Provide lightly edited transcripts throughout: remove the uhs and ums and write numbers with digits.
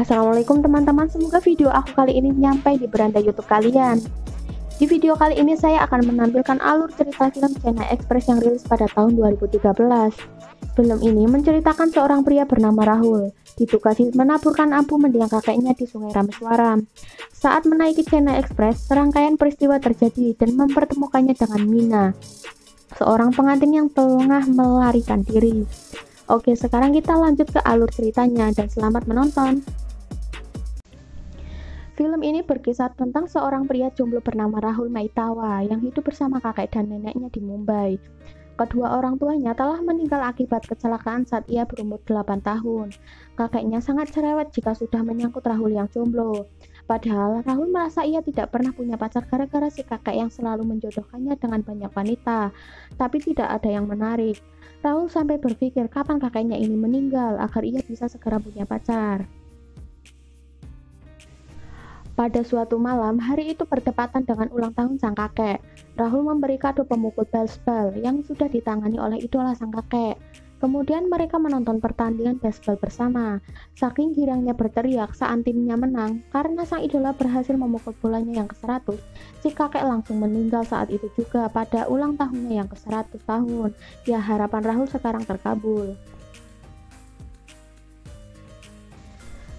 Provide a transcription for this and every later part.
Assalamualaikum teman-teman, semoga video aku kali ini nyampai di beranda YouTube kalian. Di video kali ini saya akan menampilkan alur cerita film Chennai Express yang rilis pada tahun 2013. Film ini menceritakan seorang pria bernama Rahul ditugasi menaburkan abu mendiang kakeknya di Sungai Rameswaram. Saat menaiki Chennai Express, serangkaian peristiwa terjadi dan mempertemukannya dengan Mina, seorang pengantin yang tengah melarikan diri. Oke, sekarang kita lanjut ke alur ceritanya dan selamat menonton. Film ini berkisah tentang seorang pria jomblo bernama Rahul Maitawa yang hidup bersama kakek dan neneknya di Mumbai. Kedua orang tuanya telah meninggal akibat kecelakaan saat ia berumur 8 tahun. Kakeknya sangat cerewet jika sudah menyangkut Rahul yang jomblo. Padahal Rahul merasa ia tidak pernah punya pacar gara-gara si kakek yang selalu menjodohkannya dengan banyak wanita, tapi tidak ada yang menarik. Rahul sampai berpikir kapan kakeknya ini meninggal agar ia bisa segera punya pacar. Pada suatu malam, hari itu bertepatan dengan ulang tahun sang kakek. Rahul memberi kado pemukul baseball yang sudah ditangani oleh idola sang kakek. Kemudian mereka menonton pertandingan baseball bersama. Saking girangnya berteriak saat timnya menang, karena sang idola berhasil memukul bolanya yang ke-100, si kakek langsung meninggal saat itu juga pada ulang tahunnya yang ke-100 tahun. Ya, harapan Rahul sekarang terkabul.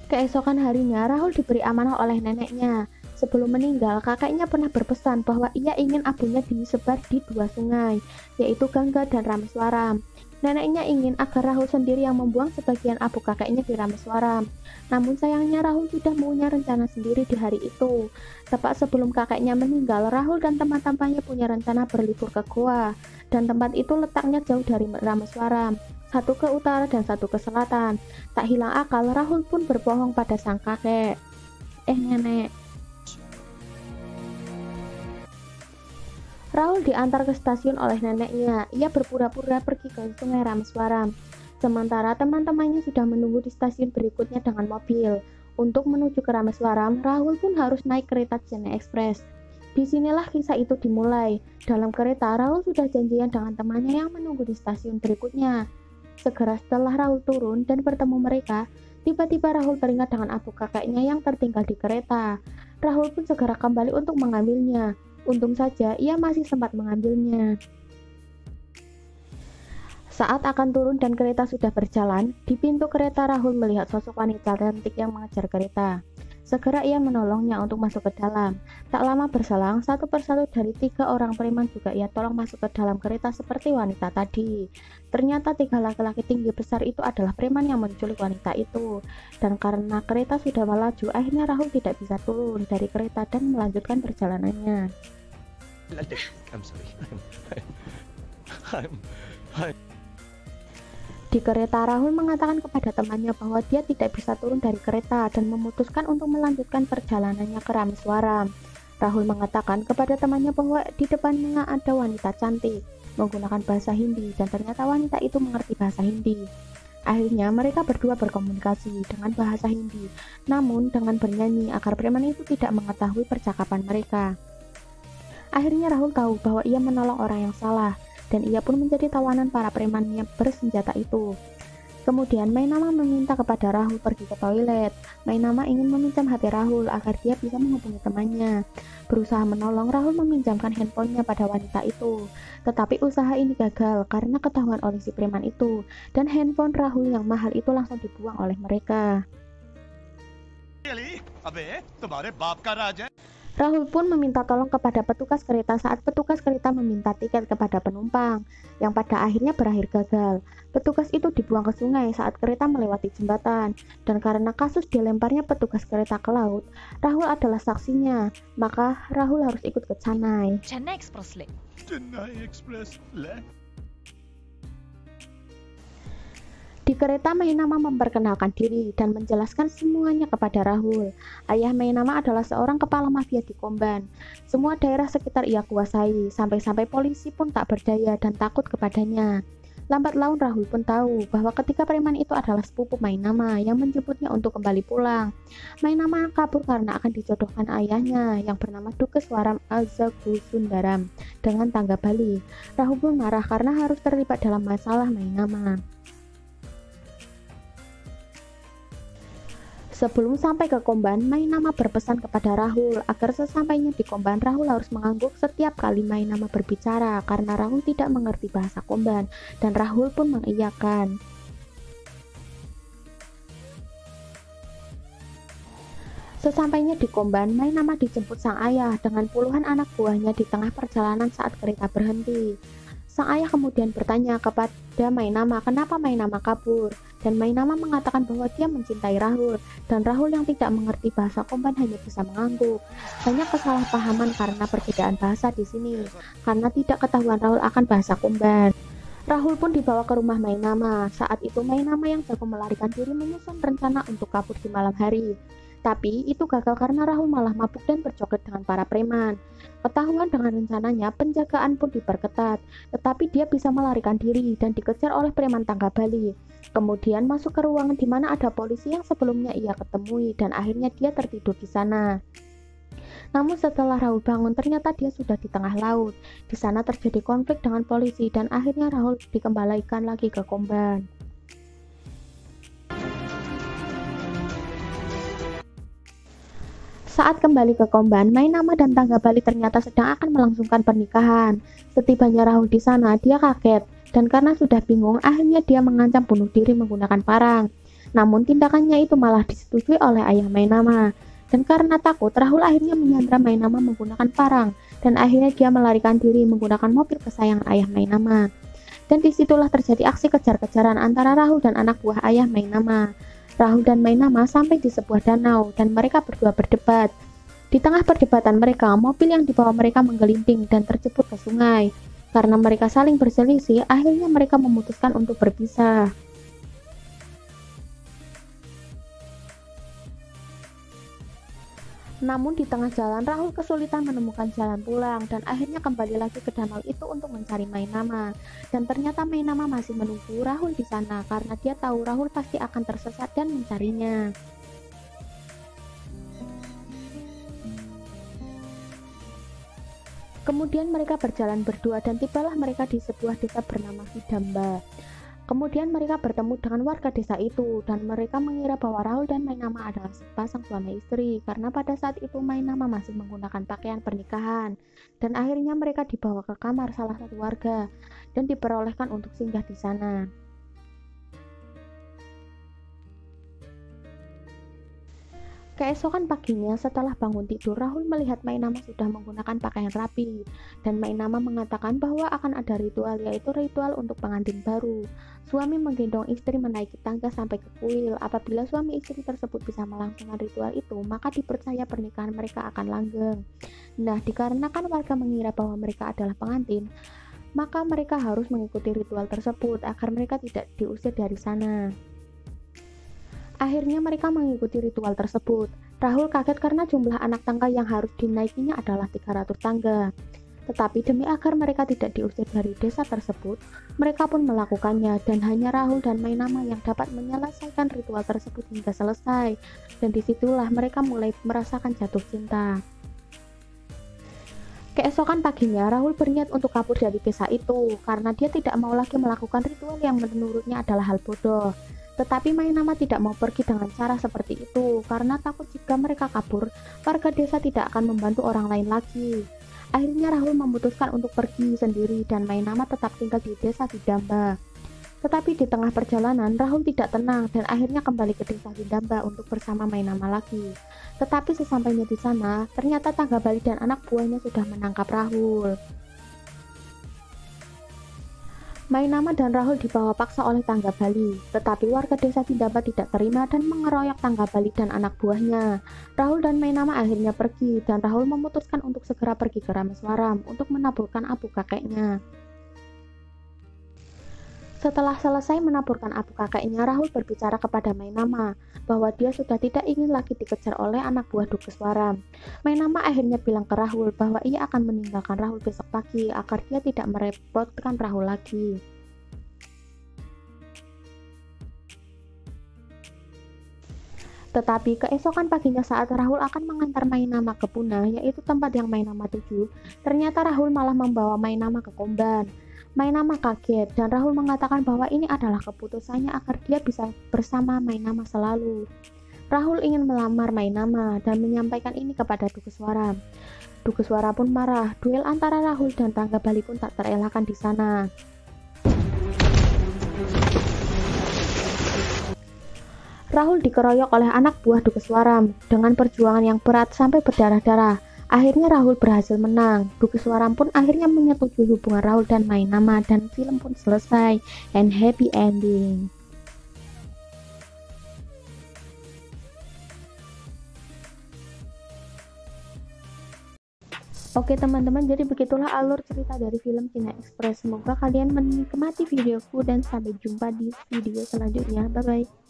Keesokan harinya, Rahul diberi amanah oleh neneknya. Sebelum meninggal, kakeknya pernah berpesan bahwa ia ingin abunya disebar di 2 sungai, yaitu Gangga dan Rameswaram. Neneknya ingin agar Rahul sendiri yang membuang sebagian abu kakeknya di Rameswaram. Namun sayangnya Rahul sudah punya rencana sendiri di hari itu. Tepat sebelum kakeknya meninggal, Rahul dan teman-temannya punya rencana berlibur ke Goa. Dan tempat itu letaknya jauh dari Rameswaram, satu ke utara dan satu ke selatan. Tak hilang akal, Rahul pun berbohong pada sang kakek. Nenek. Rahul diantar ke stasiun oleh neneknya. Ia berpura-pura pergi ke Sungai Rameswaram. Sementara teman-temannya sudah menunggu di stasiun berikutnya dengan mobil. Untuk menuju ke Rameswaram, Rahul pun harus naik kereta Chennai Express. Disinilah kisah itu dimulai. Dalam kereta, Rahul sudah janjian dengan temannya yang menunggu di stasiun berikutnya. Segera setelah Rahul turun dan bertemu mereka, tiba-tiba Rahul teringat dengan abu kakeknya yang tertinggal di kereta. Rahul pun segera kembali untuk mengambilnya. Untung saja ia masih sempat mengambilnya. Saat akan turun dan kereta sudah berjalan, di pintu kereta Rahul melihat sosok wanita cantik yang mengejar kereta. Segera ia menolongnya untuk masuk ke dalam. Tak lama berselang, satu persatu dari 3 orang preman juga ia tolong masuk ke dalam kereta seperti wanita tadi. Ternyata 3 laki-laki tinggi besar itu adalah preman yang menculik wanita itu. Dan karena kereta sudah melaju, akhirnya Rahul tidak bisa turun dari kereta dan melanjutkan perjalanannya. Di kereta, Rahul mengatakan kepada temannya bahwa dia tidak bisa turun dari kereta dan memutuskan untuk melanjutkan perjalanannya ke Rameswaram. Rahul mengatakan kepada temannya bahwa di depannya ada wanita cantik menggunakan bahasa Hindi dan ternyata wanita itu mengerti bahasa Hindi. Akhirnya mereka berdua berkomunikasi dengan bahasa Hindi, namun dengan bernyanyi agar preman itu tidak mengetahui percakapan mereka. Akhirnya Rahul tahu bahwa ia menolong orang yang salah, dan ia pun menjadi tawanan para preman yang bersenjata itu. Kemudian Mainama meminta kepada Rahul pergi ke toilet. Mainama ingin meminjam HP Rahul agar dia bisa menghubungi temannya. Berusaha menolong, Rahul meminjamkan handphonenya pada wanita itu. Tetapi usaha ini gagal karena ketahuan oleh si preman itu, dan handphone Rahul yang mahal itu langsung dibuang oleh mereka. Rahul pun meminta tolong kepada petugas kereta saat petugas kereta meminta tiket kepada penumpang, yang pada akhirnya berakhir gagal. Petugas itu dibuang ke sungai saat kereta melewati jembatan, dan karena kasus dilemparnya petugas kereta ke laut, Rahul adalah saksinya, maka Rahul harus ikut ke Chennai. Chennai Express le. Di kereta, Mainama memperkenalkan diri dan menjelaskan semuanya kepada Rahul. Ayah Mainama adalah seorang kepala mafia di Komban. Semua daerah sekitar ia kuasai, sampai-sampai polisi pun tak berdaya dan takut kepadanya. Lambat laun Rahul pun tahu bahwa ketika preman itu adalah sepupu Mainama yang menjemputnya untuk kembali pulang. Mainama kabur karena akan dijodohkan ayahnya yang bernama Dukeswaram Azagusundaram dengan tangga Bali. Rahul pun marah karena harus terlibat dalam masalah Mainama. Sebelum sampai ke Komban, Mainama berpesan kepada Rahul agar sesampainya di Komban, Rahul harus mengangguk setiap kali Mainama berbicara karena Rahul tidak mengerti bahasa Komban dan Rahul pun mengiyakan. Sesampainya di Komban, Mainama dijemput sang ayah dengan puluhan anak buahnya di tengah perjalanan saat kereta berhenti. Sang ayah kemudian bertanya kepada Mainama kenapa Mainama kabur, dan Mainama mengatakan bahwa dia mencintai Rahul, dan Rahul yang tidak mengerti bahasa Komban hanya bisa mengangguk. Banyak kesalahpahaman karena perbedaan bahasa di sini, karena tidak ketahuan Rahul akan bahasa Komban. Rahul pun dibawa ke rumah Mainama. Saat itu Mainama yang jago melarikan diri menyusun rencana untuk kabur di malam hari. Tapi itu gagal karena Rahul malah mabuk dan berjoget dengan para preman. Ketahuan dengan rencananya, penjagaan pun diperketat, tetapi dia bisa melarikan diri dan dikejar oleh preman tangga Bali. Kemudian masuk ke ruangan di mana ada polisi yang sebelumnya ia ketemui dan akhirnya dia tertidur di sana. Namun setelah Rahul bangun, ternyata dia sudah di tengah laut. Di sana terjadi konflik dengan polisi dan akhirnya Rahul dikembalikan lagi ke Komban. Saat kembali ke Komban, Mainama dan tangga Bali ternyata sedang akan melangsungkan pernikahan. Setibanya Rahul di sana, dia kaget, dan karena sudah bingung, akhirnya dia mengancam bunuh diri menggunakan parang. Namun tindakannya itu malah disetujui oleh ayah Mainama. Dan karena takut, Rahul akhirnya menyandra Mainama menggunakan parang, dan akhirnya dia melarikan diri menggunakan mobil kesayangan ayah Mainama. Dan disitulah terjadi aksi kejar-kejaran antara Rahul dan anak buah ayah Mainama. Rahul dan Mainama sampai di sebuah danau dan mereka berdua berdebat. Di tengah perdebatan mereka, mobil yang dibawa mereka menggelinting dan terjebur ke sungai. Karena mereka saling berselisih, akhirnya mereka memutuskan untuk berpisah. Namun di tengah jalan, Rahul kesulitan menemukan jalan pulang dan akhirnya kembali lagi ke danau itu untuk mencari Mainama. Dan ternyata Mainama masih menunggu Rahul di sana karena dia tahu Rahul pasti akan tersesat dan mencarinya. Kemudian mereka berjalan berdua dan tibalah mereka di sebuah desa bernama Vidamba. Kemudian mereka bertemu dengan warga desa itu dan mereka mengira bahwa Rahul dan Mainama adalah sepasang suami istri karena pada saat itu Mainama masih menggunakan pakaian pernikahan. Dan akhirnya mereka dibawa ke kamar salah satu warga dan diperolehkan untuk singgah di sana. Keesokan paginya setelah bangun tidur, Rahul melihat Mainama sudah menggunakan pakaian rapi dan Mainama mengatakan bahwa akan ada ritual, yaitu ritual untuk pengantin baru. Suami menggendong istri menaiki tangga sampai ke kuil. Apabila suami istri tersebut bisa melangsungkan ritual itu, maka dipercaya pernikahan mereka akan langgeng. Nah, dikarenakan warga mengira bahwa mereka adalah pengantin, maka mereka harus mengikuti ritual tersebut agar mereka tidak diusir dari sana. Akhirnya mereka mengikuti ritual tersebut. Rahul kaget karena jumlah anak tangga yang harus dinaikinya adalah 300 tangga. Tetapi demi agar mereka tidak diusir dari desa tersebut, mereka pun melakukannya dan hanya Rahul dan Mainama yang dapat menyelesaikan ritual tersebut hingga selesai. Dan disitulah mereka mulai merasakan jatuh cinta. Keesokan paginya, Rahul berniat untuk kabur dari desa itu karena dia tidak mau lagi melakukan ritual yang menurutnya adalah hal bodoh. Tetapi Mainama tidak mau pergi dengan cara seperti itu karena takut jika mereka kabur, warga desa tidak akan membantu orang lain lagi. Akhirnya Rahul memutuskan untuk pergi sendiri dan Mainama tetap tinggal di desa Vidamba. Tetapi di tengah perjalanan, Rahul tidak tenang dan akhirnya kembali ke desa Vidamba untuk bersama Mainama lagi. Tetapi sesampainya di sana, ternyata tangga Bali dan anak buahnya sudah menangkap Rahul. Mainama dan Rahul dibawa paksa oleh tangga Bali, tetapi warga desa Vidamba tidak terima dan mengeroyok tangga Bali dan anak buahnya. Rahul dan Mainama akhirnya pergi dan Rahul memutuskan untuk segera pergi ke Rameswaram untuk menaburkan abu kakeknya. Setelah selesai menaburkan abu kakeknya, Rahul berbicara kepada Mainama bahwa dia sudah tidak ingin lagi dikejar oleh anak buah Dukeswaram. Mainama akhirnya bilang ke Rahul bahwa ia akan meninggalkan Rahul besok pagi agar dia tidak merepotkan Rahul lagi. Tetapi keesokan paginya saat Rahul akan mengantar Mainama ke Puna, yaitu tempat yang Mainama tuju, ternyata Rahul malah membawa Mainama ke Komban. Mainama kaget dan Rahul mengatakan bahwa ini adalah keputusannya agar dia bisa bersama Mainama selalu. Rahul ingin melamar Mainama dan menyampaikan ini kepada Dukeswara. Dukeswara pun marah. Duel antara Rahul dan Rangga Bali pun tak terelakkan di sana. Rahul dikeroyok oleh anak buah Dukeswara dengan perjuangan yang berat sampai berdarah-darah. Akhirnya Rahul berhasil menang. Dukeswara pun akhirnya menyetujui hubungan Rahul dan Mainama dan film pun selesai and happy ending. Oke teman-teman, jadi begitulah alur cerita dari film China Express. Semoga kalian menikmati videoku dan sampai jumpa di video selanjutnya. Bye bye.